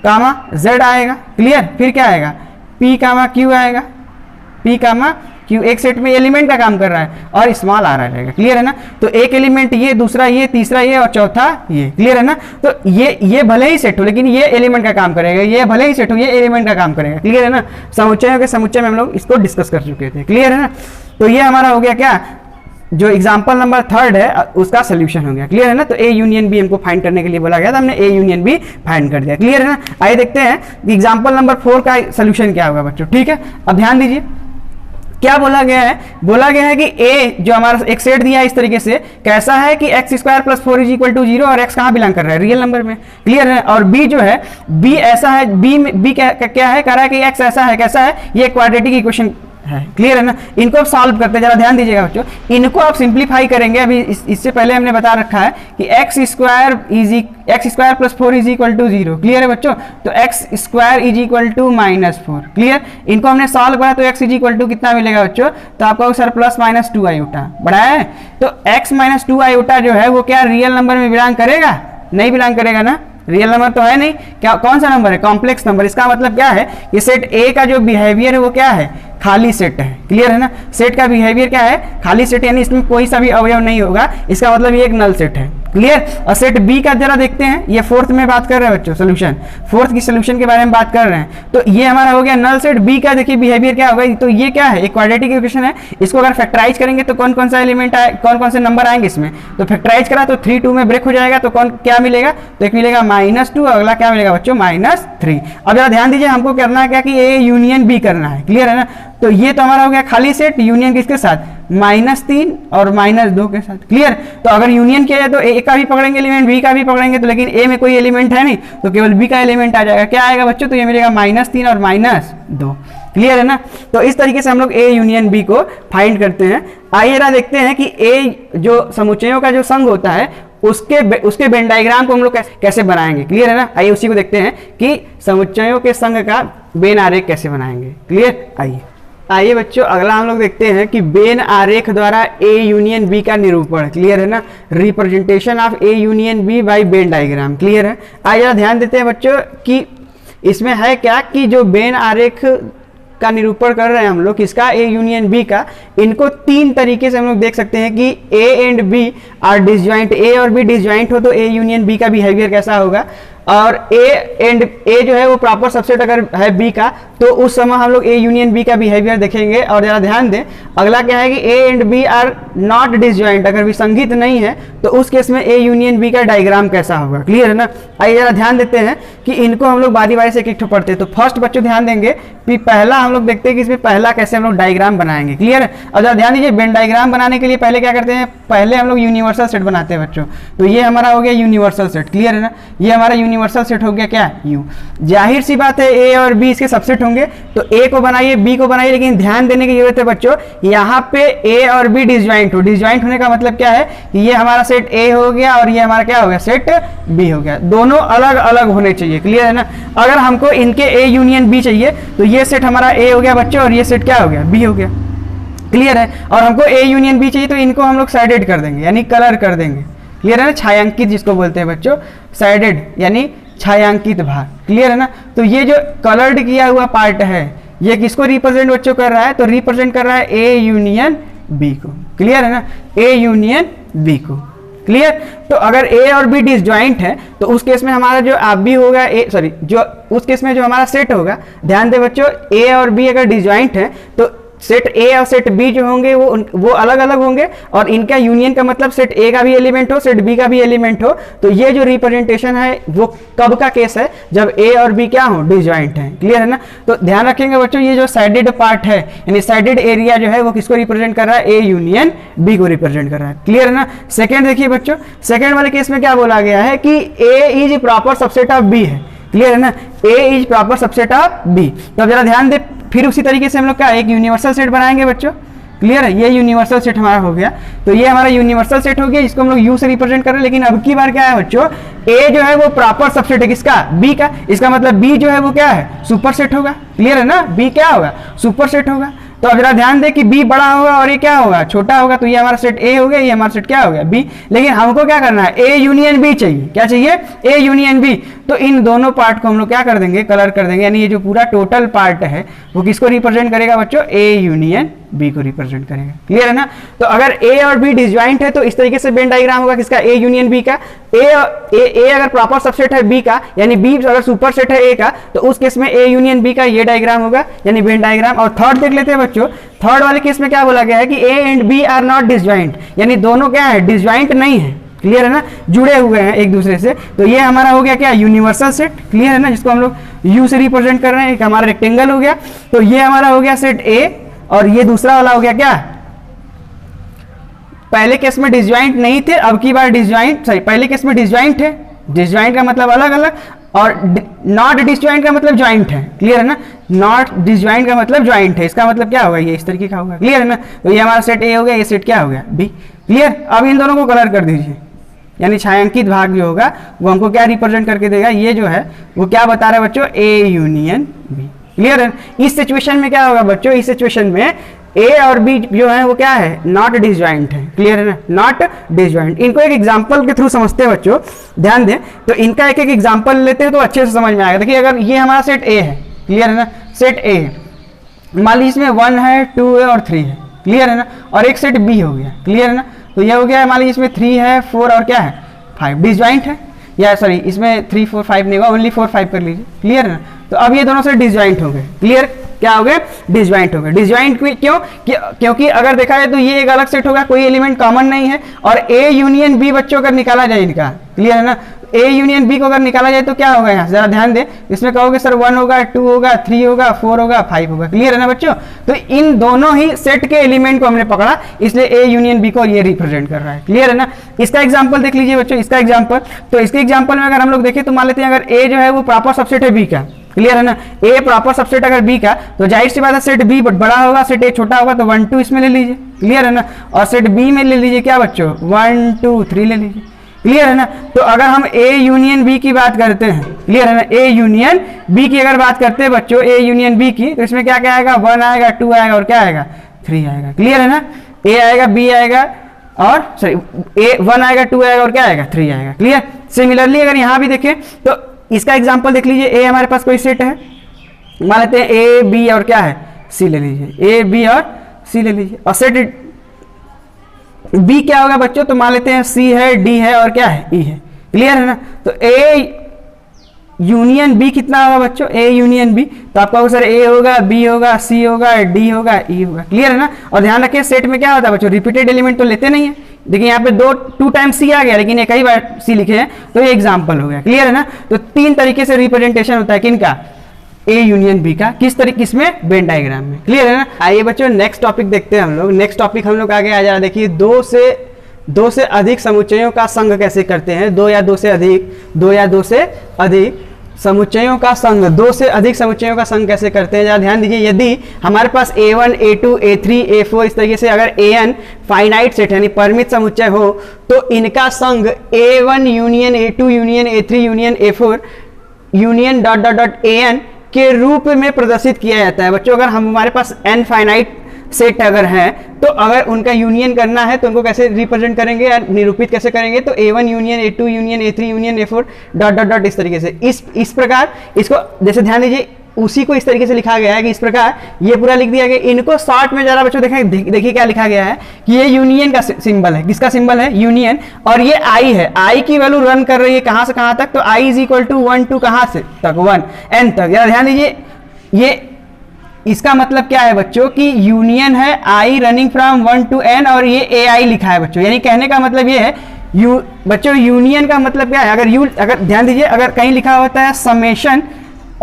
कामा z आएगा, क्लियर। फिर क्या आएगा, p, q आएगा, p, q। एक सेट में एलिमेंट का काम कर रहा है और स्मॉल आ रहेगा, क्लियर है ना। तो एक एलिमेंट ये, दूसरा ये, तीसरा ये और चौथा ये, क्लियर है ना। तो ये भले ही सेट हो लेकिन ये एलिमेंट का काम करेगा, ये भले ही सेट हो ये एलिमेंट का काम करेगा, क्लियर है ना। समुच्चयों के समुच्चय में हम लोग इसको डिस्कस कर चुके थे, क्लियर है ना। तो ये हमारा हो गया क्या, जो एग्जाम्पल नंबर 3 है उसका सोल्यूशन हो गया, क्लियर है ना। तो ए यूनियन बी हमको फाइंड करने के लिए बोला गया था, हमने ए यूनियन बी फाइंड कर दिया, क्लियर है ना। आइए देखते हैं कि एग्जाम्पल नंबर 4 का सोल्यूशन क्या होगा बच्चों, ठीक है। अब ध्यान दीजिए क्या बोला गया है, बोला गया है कि ए जो हमारा एक सेट दिया है इस तरीके से, कैसा है कि x² + 4 = 0 और x कहाँ बिलोंग कर रहा है, रियल नंबर में, क्लियर है। और b जो है, b ऐसा है, b क्या है, कह रहा है कि x ऐसा है, कैसा है, ये क्वाड्रेटिक इक्वेशन है, क्लियर है ना। इनको आप सॉल्व करते हैं, जरा ध्यान दीजिएगा बच्चों। इनको आप सिंप्लीफाई करेंगे, अभी इससे पहले हमने बता रखा है कि x² + 4 = 0, क्लियर है बच्चों। तो x² = -4, क्लियर। इनको हमने सॉल्व करा तो x कितना मिलेगा बच्चों, तो आपका सर +-2 आयोटा बढ़ाया है। तो x - 2 आयोटा जो है वो क्या रियल नंबर में बिलोंग करेगा, नहीं बिलोंग करेगा ना, रियल नंबर तो है नहीं। क्या कौन सा नंबर है, कॉम्प्लेक्स नंबर। इसका मतलब क्या है, ये सेट ए का जो बिहेवियर है वो क्या है, खाली सेट है, क्लियर है ना। सेट का बिहेवियर क्या है, खाली सेट, यानी इसमें कोई सा भी अवयव नहीं होगा, इसका मतलब ये एक नल सेट है, क्लियर। और सेट बी का जरा देखते हैं, ये फोर्थ में बात कर रहे हैं बच्चों, सोल्यूशन, फोर्थ की सोल्यूशन के बारे में बात कर रहे हैं। तो ये हमारा हो गया नल सेट बी का, देखिए बिहेवियर क्या होगा। तो ये क्या है, एक क्वाड्रेटिक इक्वेशन है, इसको अगर फैक्टराइज करेंगे तो कौन कौन सा एलिमेंट आए, कौन कौन से नंबर आएंगे इसमें। तो फैक्टराइज करा तो 3 2 में ब्रेक हो जाएगा, तो कौन क्या मिलेगा, तो एक मिलेगा -2, अगला क्या मिलेगा बच्चों -3। अब जरा ध्यान दीजिए, हमको करना है क्या कि ए यूनियन बी करना है, क्लियर है ना। तो ये तो हमारा हो गया खाली सेट, यूनियन किसके साथ, -3 और -2 के साथ, क्लियर। तो अगर यूनियन किया जाए तो ए का भी पकड़ेंगे एलिमेंट, बी का भी पकड़ेंगे, तो लेकिन ए में कोई एलिमेंट है नहीं, तो केवल बी का एलिमेंट आ जाएगा। क्या आएगा बच्चों, तो ये मिलेगा -3 और -2, क्लियर है ना। तो इस तरीके से हम लोग ए यूनियन बी को फाइंड करते हैं। आइए जरा देखते हैं कि ए जो समुच्चयों का जो संघ होता है उसके वेन डायग्राम को हम लोग कैसे बनाएंगे, क्लियर है ना। आइए उसी को देखते हैं कि समुच्चयों के संघ का वेन आरेख कैसे बनाएंगे, क्लियर। आइए बच्चों, अगला हम लोग देखते हैं कि वेन आरेख द्वारा ए यूनियन बी का निरूपण, क्लियर है ना, representation of A union B by Venn diagram, clear है। आइए जरा ध्यान देते हैं बच्चों कि इसमें है क्या कि जो वेन आरेख का निरूपण कर रहे हैं हम लोग, किसका, ए यूनियन बी का, इनको 3 तरीके से हम लोग देख सकते हैं कि A and B are disjoint, A और बी डिसजॉइंट हो तो ए यूनियन बी का बिहेवियर कैसा होगा। और ए जो है वो प्रॉपर सबसेट अगर है बी का, तो उस समय हम लोग ए यूनियन बी का बिहेवियर देखेंगे। और जरा ध्यान दें, अगला क्या है कि A and B are not disjoint, अगर विसंगित नहीं है तो उस केस में ए यूनियन बी का डायग्राम कैसा होगा, क्लियर है ना। आइए जरा ध्यान देते हैं कि इनको हम लोग बारी बारी से एक पढ़ते हैं। तो फर्स्ट बच्चों ध्यान देंगे कि पहला हम लोग देखते हैं कि इसमें पहला कैसे हम लोग डायग्राम बनाएंगे, क्लियर है। और जरा ध्यान दीजिए, वेन डायग्राम बनाने के लिए पहले क्या करते हैं, पहले हम लोग यूनिवर्सल सेट बनाते हैं बच्चों। तो ये हमारा हो गया यूनिवर्सल सेट, क्लियर है ना, ये हमारा यूनिवर्सल सेट हो गया क्या, यू। जाहिर सी बात है ए और बी इसके सबसेट होंगे, तो ए को बनाइए बी को बनाइए, लेकिन ध्यान देने की जरूरत है बच्चों, यहाँ पे ए और बी डिसजॉइंट हो। डिसजॉइंट होने का मतलब क्या है कि ये हमारा सेट ए हो गया और ये हमारा क्या हो गया, सेट बी हो गया। दोनों अलग अलग होने चाहिए, क्लियर है ना। अगर हमको इनके ए यूनियन बी चाहिए तो ये सेट हमारा ए हो गया बच्चों और ये सेट क्या हो गया, बी हो गया, क्लियर है। और हमको ए यूनियन बी चाहिए तो इनको हम लोग साइडेड कर देंगे, यानी कलर कर देंगे, क्लियर है ना, छायांकित जिसको बोलते हैं बच्चों, साइडेड यानी छायांकित भाग, क्लियर है ना। तो ये जो कलर्ड किया हुआ पार्ट है ये किसको रिप्रेजेंट बच्चों कर रहा है, तो रिप्रेजेंट कर रहा है ए यूनियन बी को, क्लियर है ना, ए यूनियन बी को, क्लियर। तो अगर ए और बी डिसजॉइंट है तो उस केस में हमारा जो आप भी होगा जो उस केस में जो हमारा सेट होगा, ध्यान दे बच्चों, ए और बी अगर डिसजॉइंट है तो सेट ए और सेट बी जो होंगे वो अलग अलग होंगे, और इनका यूनियन का मतलब सेट ए का भी एलिमेंट हो सेट बी का भी एलिमेंट हो। तो ये जो रिप्रेजेंटेशन है वो कब का केस है, जब ए और बी क्या हो, डिसजॉइंट है, क्लियर है ना। तो ध्यान रखेंगे बच्चों, ये जो साइडेड पार्ट है यानी साइडेड एरिया जो है वो किसको रिप्रेजेंट कर रहा है, ए यूनियन बी को रिप्रेजेंट कर रहा है, क्लियर है ना। सेकेंड देखिए बच्चों, सेकेंड वाले केस में क्या बोला गया है कि A is proper subset of B है, क्लियर है ना, A is proper subset of B. तो अब जरा ध्यान दे, फिर उसी तरीके से हम लोग क्या एक यूनिवर्सल सेट बनाएंगे बच्चों, क्लियर है। ये यूनिवर्सल सेट हमारा हो गया, तो ये हमारा यूनिवर्सल सेट हो गया, इसको हम लोग यू से रिप्रेजेंट कर रहे हैं। लेकिन अब की बार क्या है बच्चों, ए जो है वो प्रॉपर सबसेट है किसका, बी का, इसका मतलब बी जो है वो क्या है, सुपर सेट होगा, क्लियर है ना, बी क्या होगा, सुपर सेट होगा। तो अब जरा ध्यान दे कि बी बड़ा होगा और ये क्या होगा, छोटा होगा। तो ये हमारा सेट ए हो गया, ये हमारा सेट क्या हो गया, बी। लेकिन हमको क्या करना है, ए यूनियन बी चाहिए, क्या चाहिए, ए यूनियन बी। तो इन दोनों पार्ट को हम लोग क्या कर देंगे, कलर कर देंगे, यानी ये जो पूरा टोटल पार्ट है वो किसको रिप्रेजेंट करेगा बच्चों, ए यूनियन बी को रिप्रेजेंट करेगा, क्लियर है ना। तो अगर ए और बी डिसजॉइंट है तो इस तरीके से वेन डायग्राम होगा किसका, ए यूनियन बी का। ए अगर प्रॉपर सबसेट है बी का, यानी बी अगर सुपर सेट है ए का, तो उस केस में ए यूनियन बी का ये डायग्राम होगा, यानी वेन डायग्राम। और थर्ड देख लेते हैं बच्चों, थर्ड वाले केस में क्या बोला गया है कि A and B are not disjoint, यानी दोनों क्या है, डिसजॉइंट नहीं है, क्लियर है ना, जुड़े हुए हैं एक दूसरे से। तो ये हमारा हो गया क्या, यूनिवर्सल सेट, क्लियर है ना, जिसको हम लोग यू से रिप्रेजेंट कर रहे हैं। एक हमारा रेक्टेंगल हो गया, तो ये हमारा हो गया सेट ए, और ये दूसरा वाला हो गया क्या, पहले केस में डिसजॉइंट नहीं थे, अब की बार डिसजॉइंट, सॉरी पहले केस में डिसजॉइंट है, डिसजॉइंट का मतलब अलग अलग, और नॉट डिसजॉइंट का मतलब जॉइंट है, क्लियर है ना, नॉट डिसजॉइंट का मतलब जॉइंट है, इसका मतलब क्या होगा, ये इस तरीके का होगा, क्लियर है ना। तो ये हमारा सेट ए हो गया, ये सेट क्या हो गया, बी, क्लियर। अब इन दोनों को कलर कर दीजिए, यानी छायांकित भाग जो होगा वो हमको क्या रिप्रेजेंट करके देगा, ये जो है वो क्या बता रहा है बच्चों, ए यूनियन बी, क्लियर है। इस सिचुएशन में क्या होगा बच्चों, इस सिचुएशन में ए और बी जो है वो क्या है, नॉट डिसजॉइंट है, क्लियर है ना, नॉट डिसजॉइंट। इनको एक एग्जांपल के थ्रू समझते हैं बच्चों, ध्यान दें। तो इनका एक एक एग्जांपल लेते हैं तो अच्छे से समझ में आएगा। देखिए अगर ये हमारा सेट ए है, क्लियर है ना, सेट ए है, मान लीजिए इसमें 1 है 2 है और 3 है, क्लियर है ना, और एक सेट बी हो गया, क्लियर है ना। तो ये हो गया मान लीजिए इसमें 3 है 4 और क्या है 5 डिसजॉइंट है, या सॉरी इसमें 3 4 5 नहीं होगा, ओनली 4 5 कर लीजिए, क्लियर है ना। तो अब ये दोनों से डिसजॉइंट हो गए, क्लियर, क्या हो गए, डिसजॉइंट हो गए। डिसजॉइंट क्यों, क्योंकि अगर देखा जाए तो ये एक अलग सेट होगा, कोई एलिमेंट कॉमन नहीं है, और ए यूनियन बी बच्चों अगर निकाला जाए इनका, क्लियर है ना, ए यूनियन बी को अगर निकाला जाए तो क्या होगा, यहाँ जरा ध्यान दें, इसमें कहोगे सर 1 होगा, 2 होगा, 3 होगा, 4 होगा, 5 होगा, क्लियर है ना बच्चों। तो इन दोनों ही सेट के एलिमेंट को हमने पकड़ा, इसलिए ए यूनियन बी को ये रिप्रेजेंट कर रहा है, क्लियर है ना। इसका एग्जांपल देख लीजिए बच्चों, इसका एग्जांपल, तो इसके एग्जांपल में अगर हम लोग देखें तो मान लेते हैं अगर ए जो है वो प्रॉपर सबसेट है बी का, क्लियर है ना, ए प्रॉपर सबसेट अगर बी का, तो जाहिर सी बात है सेट बी बड़ा होगा, सेट ए छोटा होगा, तो 1 2 इसमें ले लीजिए, क्लियर है ना, और सेट बी में ले लीजिए क्या बच्चों, 1 2 3 ले लीजिए, क्लियर है ना। तो अगर हम ए यूनियन बी की बात करते हैं, क्लियर है ना, ए यूनियन बी की अगर बात करते हैं बच्चों, ए यूनियन बी की, तो इसमें क्या क्या आएगा, 1 आएगा, 2 आएगा और क्या आएगा, 3 आएगा, क्लियर है ना। ए आएगा, बी आएगा, और सॉरी ए 1 आएगा, 2 आएगा और क्या आएगा, 3 आएगा, क्लियर। सिमिलरली अगर यहाँ भी देखें तो इसका एग्जाम्पल देख लीजिए, ए हमारे पास कोई सेट है, मान लेते हैं ए बी और क्या है, सी ले लीजिए, ए बी और सी ले लीजिए, और सेट बी क्या होगा बच्चों, तो मान लेते हैं सी है, डी है और क्या है, ई है, क्लियर है ना। तो ए यूनियन बी कितना होगा बच्चों, ए यूनियन बी, तो आपका सर ए होगा, बी होगा, सी होगा, डी होगा, ई होगा, क्लियर है ना। और ध्यान रखिए सेट में क्या होता है बच्चों, रिपीटेड एलिमेंट तो लेते नहीं है, देखिए यहाँ पे 2 टाइम्स सी आ गया, लेकिन एक ही बार सी लिखे हैं, तो ये एग्जाम्पल हो गया, क्लियर है ना। तो 3 तरीके से रिप्रेजेंटेशन होता है किनका, ए यूनियन बी का, किस तरीके इसमें, वेन डायग्राम में, क्लियर है ना। आइए बच्चों नेक्स्ट टॉपिक देखते हैं हम लोग। नेक्स्ट टॉपिक हम लोग आगे आ जा, देखिए दो से अधिक समुच्चयों का संघ कैसे करते हैं, 2 या 2 से अधिक समुच्चयों का संघ, 2 से अधिक समुच्चयों का संघ कैसे करते हैं, जरा ध्यान दीजिए। यदि हमारे पास a1 a2 a3 a4 इस तरीके से अगर an फाइनाइट सेट यानी परिमित समुच्चय हो, तो इनका संघ a1 union a2 union a3 union a4 union dot dot dot an के रूप में प्रदर्शित किया जाता है बच्चों। अगर हमारे पास n फाइनाइट सेट अगर है, तो अगर उनका यूनियन करना है तो उनको कैसे रिप्रेजेंट करेंगे या निरूपित कैसे करेंगे, तो a1 union a2 union a3 union a4 dot dot dot इस तरीके से, इस प्रकार इसको जैसे ध्यान दीजिए, उसी को इस तरीके से लिखा गया है कि इस प्रकार ये पूरा लिख दिया गया। इनको शॉर्ट में जरा बच्चों देखें, देखिए क्या लिखा गया है कि ये यूनियन का सिंबल है, किसका सिंबल है, यूनियन, और ये आई है, आई की वैल्यू रन कर रही है कहां से कहां तक, तो I is equal to 1 to कहां से तक 1 n तक। यार ध्यान दीजिए, ये इसका मतलब क्या है बच्चों कि यूनियन है आई रनिंग फ्रॉम 1 टू n, और ये ए आई लिखा है बच्चों, यानी कहने का मतलब ये है बच्चों यूनियन का मतलब क्या है, अगर ध्यान दीजिए, अगर कहीं लिखा होता है समेशन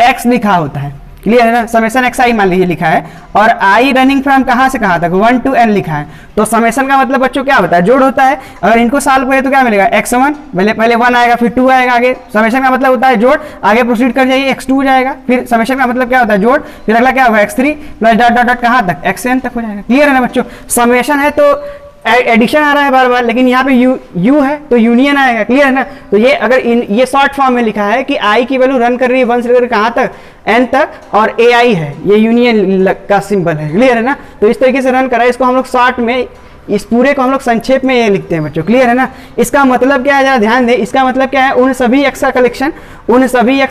x लिखा होता है, क्लियर है ना, समेशन एक्स आई मान लीजिए लिखा है, और आई रनिंग फ्रॉम कहां से कहां तक 1 टू n लिखा है, तो समेशन का मतलब बच्चों क्या होता है, जोड़ होता है। अगर इनको सॉल्व करें तो क्या मिलेगा, x1 पहले 1 आएगा, फिर 2 आएगा, आगे समेशन का मतलब होता है जोड़, आगे प्रोसीड कर जाइए x2 जाएगा, फिर समेशन का मतलब क्या होता है जोड़, फिर अगला क्या होगा x3 plus dot dot dot कहां तक xn तक हो जाएगा, क्लियर है ना बच्चों। समेशन है तो एडिशन आ रहा है बार बार, लेकिन यहाँ पे यू है तो यूनियन आएगा, क्लियर है ना। तो ये अगर ये शॉर्ट फॉर्म में लिखा है कि आई की वैल्यू रन कर रही है 1 से लेकर कहाँ तक n तक, और ए आई है, ये यूनियन का सिंबल है, क्लियर है ना। तो इस तरीके से रन करा है, इसको हम लोग शॉर्ट में, इस पूरे को हम लोग संक्षेप में ये लिखते हैं बच्चों, क्लियर है ना। इसका मतलब क्या है, जरा ध्यान दें, इसका मतलब क्या है, उन सभी एक्स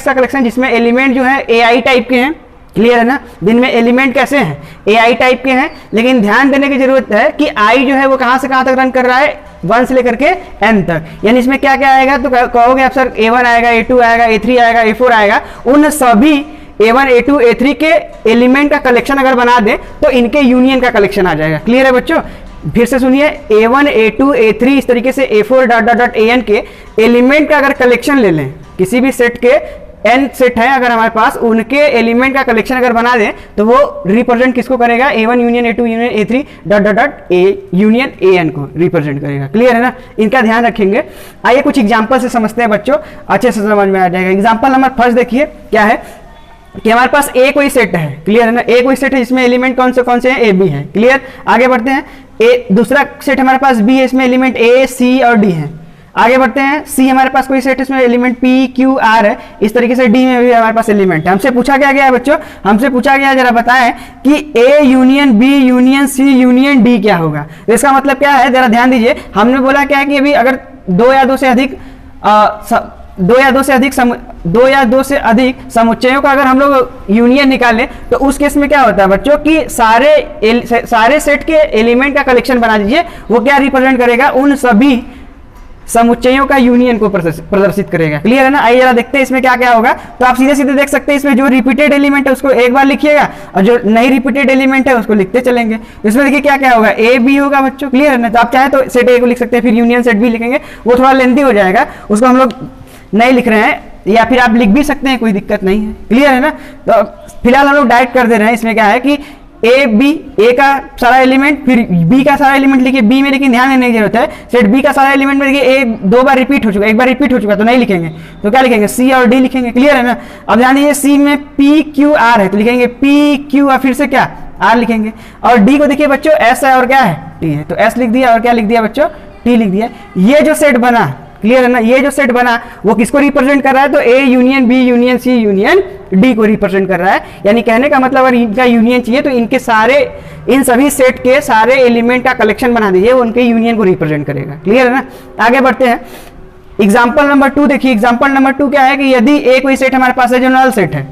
का कलेक्शन जिसमें एलिमेंट जो है ए आई टाइप के हैं, क्लियर है ना, जिनमें एलिमेंट कैसे हैं, ए आई टाइप के हैं, लेकिन ध्यान देने की जरूरत है कि आई जो है वो कहां से कहां तक रन कर रहा है, 1 से लेकर के n तक, यानी इसमें क्या क्या आएगा, तो कहोगे आप सर a1 आएगा, a2 आएगा, a3 आएगा, a4 आएगा, उन सभी a1 a2 a3 के एलिमेंट का कलेक्शन अगर बना दें तो इनके यूनियन का कलेक्शन आ जाएगा, क्लियर है बच्चों। फिर से सुनिए, a1 a2 a3 इस तरीके से a4 dot dot dot an के एलिमेंट का अगर कलेक्शन ले लें, किसी भी सेट के n सेट है अगर हमारे पास, उनके एलिमेंट का कलेक्शन अगर बना दें तो वो रिप्रेजेंट किसको करेगा, a1 union a2 union a3 dot dot dot a union an को रिप्रेजेंट करेगा, क्लियर है ना। इनका ध्यान रखेंगे। आइए कुछ एग्जांपल से समझते हैं बच्चों, अच्छे से समझ में आ जाएगा। एग्जांपल नंबर फर्स्ट देखिए क्या है कि हमारे पास ए कोई सेट है, क्लियर है ना, ए कोई सेट है जिसमें एलिमेंट कौन से हैं, ए बी है, क्लियर। आगे बढ़ते हैं, ए दूसरा सेट हमारे पास बी है, इसमें एलिमेंट ए सी और डी है। आगे बढ़ते हैं, सी हमारे पास कोई सेट, इसमें एलिमेंट पी क्यू आर है, इस तरीके से डी में भी हमारे पास एलिमेंट है। हमसे पूछा क्या गया है बच्चों, हमसे पूछा गया जरा बताएं कि A union B union C union D क्या होगा। तो इसका मतलब क्या है, जरा ध्यान दीजिए, हमने बोला क्या है कि अभी अगर दो या दो से अधिक समुच्चयों का अगर हम लोग यूनियन निकालें तो उस केस में क्या होता है बच्चों कि सारे सेट के एलिमेंट का कलेक्शन बना दीजिए, वो क्या रिप्रेजेंट करेगा, उन सभी समुच्चयों का यूनियन को प्रदर्शित करेगा। क्लियर है ना। आइए जरा देखते हैं इसमें क्या क्या होगा। तो आप सीधे सीधे देख सकते हैं इसमें जो रिपीटेड एलिमेंट है उसको एक बार लिखिएगा और जो नहीं रिपीटेड एलिमेंट है उसको लिखते चलेंगे। इसमें देखिए क्या क्या होगा, ए बी होगा बच्चों। क्लियर है ना। तो आप चाहे तो सेट ए को लिख सकते हैं, फिर यूनियन सेट बी लिखेंगे, वो थोड़ा लेंथी हो जाएगा, उसको हम लोग नहीं लिख रहे हैं, या फिर आप लिख भी सकते हैं, कोई दिक्कत नहीं है। क्लियर है ना। तो फिलहाल हम लोग डायरेक्ट कर दे रहे हैं। इसमें क्या है कि ए बी, ए का सारा एलिमेंट, फिर बी का सारा एलिमेंट लिखिए बी में, लेकिन ध्यान देने की जरूरत है सेट बी का सारा एलिमेंट में लिखिए ए दो बार रिपीट हो चुका, एक बार रिपीट हो चुका तो नहीं लिखेंगे, तो क्या लिखेंगे सी और डी लिखेंगे। क्लियर है ना। अब ध्यान दीजिए सी में पी क्यू आर है तो लिखेंगे पी क्यू और फिर से क्या आर लिखेंगे, और डी को देखिए बच्चों एस है और क्या है टी है, तो एस लिख दिया और क्या लिख दिया बच्चों टी लिख दिया। ये जो सेट बना, क्लियर है ना, ये जो सेट बना वो किसको रिप्रेजेंट कर रहा है, तो A union B union C union D को रिप्रेजेंट कर रहा है। यानी कहने का मतलब अगर इनका यूनियन चाहिए तो इनके सारे, इन सभी सेट के सारे एलिमेंट का कलेक्शन बना दीजिए, वो उनके यूनियन को रिप्रेजेंट करेगा। क्लियर है ना। आगे बढ़ते हैं। एग्जाम्पल नंबर 2 देखिए। एग्जाम्पल नंबर 2 क्या है कि यदि ए कोई सेट हमारे पास है जो नल सेट है,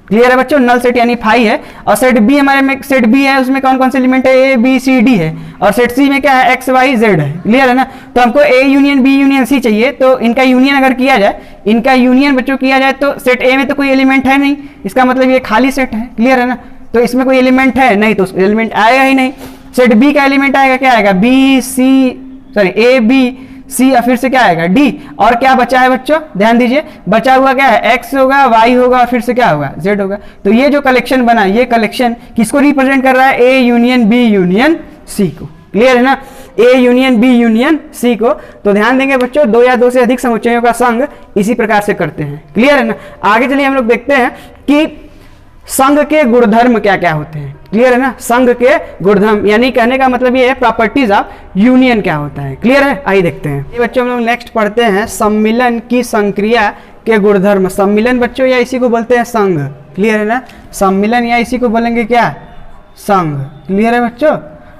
क्लियर है बच्चों, नल सेट यानी फाई है, और सेट बी हमारे में सेट बी है, उसमें कौन कौन से एलिमेंट है ए बी सी डी है, और सेट सी में क्या है एक्स वाई जेड है। क्लियर है ना। तो हमको A union B union C चाहिए, तो इनका यूनियन अगर किया जाए, इनका यूनियन बच्चों किया जाए तो सेट ए में तो कोई एलिमेंट है नहीं, इसका मतलब ये खाली सेट है। क्लियर है ना। तो इसमें कोई एलिमेंट है नहीं तो एलिमेंट आएगा ही नहीं। सेट बी का एलिमेंट आएगा, क्या आएगा B C, sorry A B C, और फिर से क्या आएगा डी, और क्या बचा है बच्चों ध्यान दीजिए, बचा हुआ क्या है एक्स होगा वाई होगा और फिर से क्या होगा जेड होगा। तो ये जो कलेक्शन बना, ये कलेक्शन किसको रिप्रेजेंट कर रहा है, A union B union C को। क्लियर है ना। A union B union C को। तो ध्यान देंगे बच्चों, दो या दो से अधिक समुच्चयों का संघ इसी प्रकार से करते हैं। क्लियर है ना। आगे चलिए हम लोग देखते हैं कि संघ के गुणधर्म क्या क्या होते हैं। क्लियर है ना। संघ के गुणधर्म यानी कहने का मतलब ये है प्रॉपर्टीज ऑफ यूनियन क्या होता है। क्लियर है। आइए देखते हैं। ये बच्चों हम लोग नेक्स्ट पढ़ते हैं सम्मिलन की संक्रिया के गुणधर्म। सम्मिलन बच्चों या इसी को बोलते हैं संघ। क्लियर है ना। सम्मिलन या इसी को बोलेंगे क्या संघ। क्लियर है बच्चों।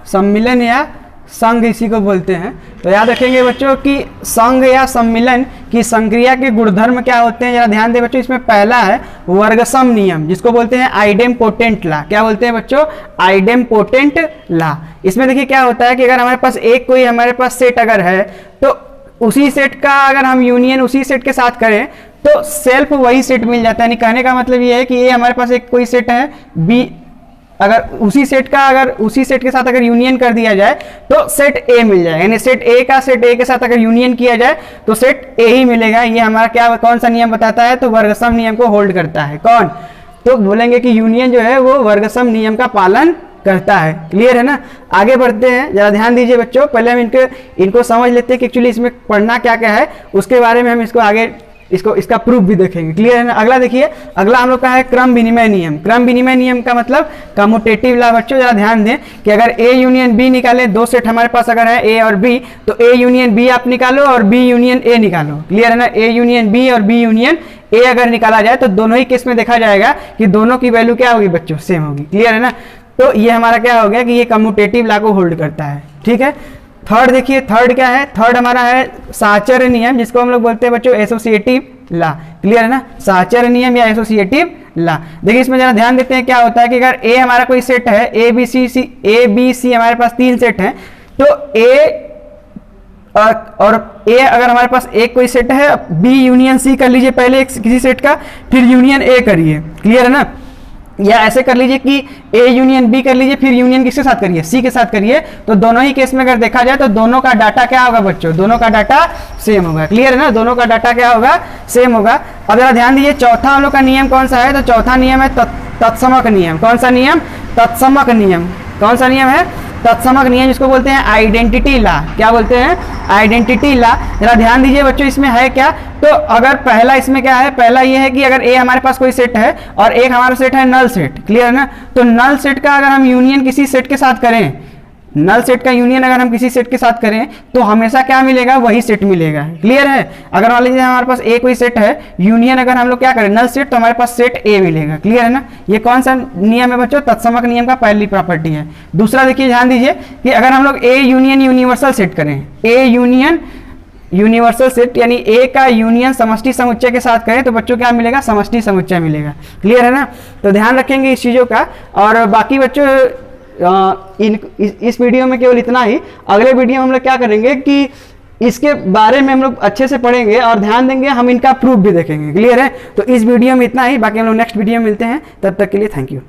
सम्मिलन या संघ इसी को बोलते हैं। तो याद रखेंगे बच्चों कि संघ या सम्मिलन की संक्रिया के गुणधर्म क्या होते हैं, जरा ध्यान दें बच्चों। इसमें पहला है वर्गसम नियम, जिसको बोलते हैं आइडेम्पोटेंट लॉ। क्या बोलते हैं बच्चों, आइडेम्पोटेंट लॉ। इसमें देखिए क्या होता है कि अगर हमारे पास एक कोई हमारे पास सेट अगर है, तो उसी सेट का अगर हम यूनियन उसी सेट के साथ करें तो सेल्फ वही सेट मिल जाता है। यानी कहने का मतलब ये है कि ये हमारे पास एक कोई सेट है बी, अगर उसी सेट का अगर उसी सेट के साथ अगर यूनियन कर दिया जाए तो सेट ए मिल जाएगा। यानी सेट ए का सेट ए के साथ अगर यूनियन किया जाए तो सेट ए ही मिलेगा। ये हमारा क्या कौन सा नियम बताता है, तो वर्गसम नियम को होल्ड करता है। कौन, तो बोलेंगे कि यूनियन जो है वो वर्गसम नियम का पालन करता है। क्लियर है ना। आगे बढ़ते हैं। जरा ध्यान दीजिए बच्चों, पहले हम इनको समझ लेते हैं कि एक्चुअली इसमें पढ़ना क्या क्या है, उसके बारे में हम इसको आगे इसका प्रूफ भी देखेंगे। क्लियर है ना। अगला देखिए, अगला हम लोग का है क्रम विनिमय नियम। क्रम विनिमय नियम का मतलब कम्यूटेटिव लॉ। बच्चों जरा ध्यान दें कि अगर ए यूनियन बी निकाले, दो सेट हमारे पास अगर है ए और बी, तो ए यूनियन बी आप निकालो और बी यूनियन ए निकालो। क्लियर है ना। ए यूनियन बी और बी यूनियन ए अगर निकाला जाए तो दोनों ही केस में देखा जाएगा कि दोनों की वैल्यू क्या होगी बच्चों, सेम होगी। क्लियर है ना। तो ये हमारा क्या हो गया कि ये कम्यूटेटिव लॉ को होल्ड करता है। ठीक है। थर्ड देखिए, थर्ड क्या है, थर्ड हमारा है साहचर्य नियम, जिसको हम लोग बोलते हैं बच्चों एसोसिएटिव लॉ। क्लियर है ना। साहचर्य नियम या एसोसिएटिव लॉ। देखिए इसमें जरा ध्यान देते हैं क्या होता है कि अगर ए हमारा कोई सेट है, ए बी सी हमारे पास 3 सेट हैं, तो ए और ए अगर हमारे पास एक कोई सेट है, बी यूनियन सी कर लीजिए पहले किसी सेट का, फिर यूनियन ए करिए। क्लियर है ना। या ऐसे कर लीजिए कि ए यूनियन बी कर लीजिए, फिर यूनियन किसके साथ करिए, सी के साथ करिए। तो दोनों ही केस में अगर देखा जाए तो दोनों का डाटा क्या होगा बच्चों, दोनों का डाटा सेम होगा। क्लियर है ना। दोनों का डाटा क्या होगा, सेम होगा। अब जरा ध्यान दीजिए, चौथा हम लोग का नियम कौन सा है, तो चौथा नियम है तत्समक नियम। कौन सा नियम, तत्समक नियम। कौन सा नियम है, तत्समक नियम, जिसको बोलते हैं आइडेंटिटी लॉ। क्या बोलते हैं, आइडेंटिटी लॉ। जरा ध्यान दीजिए बच्चों, इसमें है क्या, तो अगर पहला इसमें क्या है, पहला ये है कि अगर ए हमारे पास कोई सेट है और एक हमारा सेट है नल सेट। क्लियर है ना। तो नल सेट का अगर हम यूनियन किसी सेट के साथ करें, नल सेट का यूनियन अगर हम किसी सेट के साथ करें तो हमेशा क्या मिलेगा, वही सेट मिलेगा। क्लियर है। अगर मान लीजिए हमारे पास ए कोई सेट है, यूनियन अगर हम लोग क्या करें नल सेट, तो हमारे पास सेट ए मिलेगा। क्लियर है ना। ये कौन सा नियम है बच्चों, तत्समक नियम का पहली प्रॉपर्टी है। दूसरा देखिए, ध्यान दीजिए कि अगर हम लोग ए यूनियन यूनिवर्सल सेट करें, ए यूनियन यूनिवर्सल सेट यानी ए का यूनियन समष्टि समुच्चय के साथ करें तो बच्चों क्या मिलेगा, समष्टि समुच्चय मिलेगा। क्लियर है ना। तो ध्यान रखेंगे इस चीज़ों का। और बाकी बच्चों इस वीडियो में केवल इतना ही। अगले वीडियो में हम लोग क्या करेंगे कि इसके बारे में हम लोग अच्छे से पढ़ेंगे और ध्यान देंगे, हम इनका प्रूफ भी देखेंगे। क्लियर है? तो इस वीडियो में इतना ही, बाकी हम लोग नेक्स्ट वीडियो में मिलते हैं, तब तक के लिए थैंक यू।